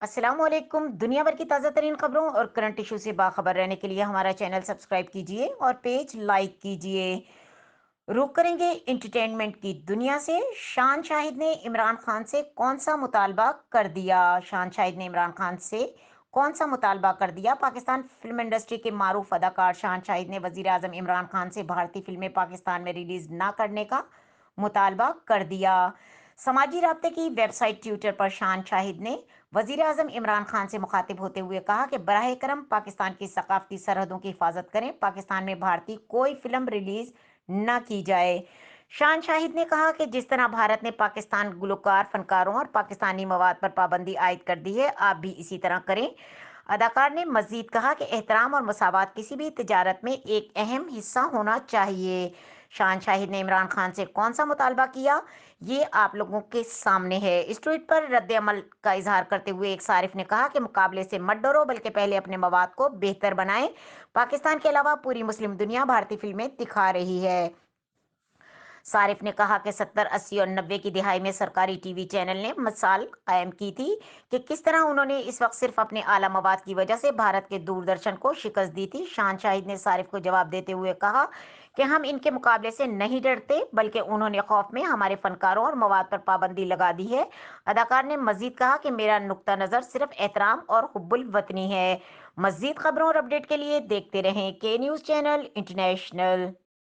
अस्सलाम वालेकुम। दुनिया भर की ताज़ा तरीन खबरों और करंट इशू से बाखबर रहने के लिए हमारा चैनल सब्सक्राइब कीजिए और पेज लाइक कीजिए। रुक करेंगे इंटरटेनमेंट की दुनिया से। शान शाहिद ने इमरान खान से कौन सा मुतालबा कर दिया? शान शाहिद ने इमरान खान से कौन सा मुतालबा कर दिया? पाकिस्तान फिल्म इंडस्ट्री के मारूफ अदाकार शान शाहिद ने वजीर आजम इमरान खान से भारतीय फिल्में पाकिस्तान में रिलीज ना करने का मुतालबा कर दिया। समाजी राब्ते की वेबसाइट ट्विटर पर शान शाहिद ने वजीर आजम इमरान खान से मुखातिब होते हुए कहा कि बराह करम पाकिस्तान की सकाफती सरहदों की हिफाजत करें, पाकिस्तान में भारतीय कोई फिल्म रिलीज न की जाए। शान शाहिद ने कहा कि जिस तरह भारत ने पाकिस्तान गुलकार फनकारों और पाकिस्तानी मवाद पर पाबंदी आयद कर दी है, आप भी इसी तरह करें। अदाकार ने मजीद कहा कि एहतराम और मसावत किसी भी तजारत में एक अहम हिस्सा होना चाहिए। शान शाहिद ने इमरान खान से कौन सा मुतालबा किया, ये आप लोगों के सामने है। इस ट्वीट पर रद्द अमल का इजहार करते हुए एक सारिफ ने कहा कि मुकाबले से मत डरो, बल्कि पहले अपने मवाद को बेहतर बनाएं। पाकिस्तान के अलावा पूरी मुस्लिम दुनिया भारतीय फिल्में दिखा रही है। सारिफ ने कहा कि 70, 80 और 90 की दिहाई में सरकारी टीवी चैनल ने मिसाल कायम की थी कि किस तरह उन्होंने इस वक्त सिर्फ अपने आला मवाद की वजह से भारत के दूरदर्शन को शिकस्त दी थी। शान शाहिद ने सारिफ को जवाब देते हुए कहा कि हम इनके मुकाबले से नहीं डरते, बल्कि उन्होंने खौफ में हमारे फनकारों और मवाद पर पाबंदी लगा दी है। अदाकार ने मजीद कहा कि मेरा नुक्ता नज़र सिर्फ एहतराम और हुब्बुल वतनी है। मजीद खबरों और अपडेट के लिए देखते रहें के न्यूज़ चैनल इंटरनेशनल।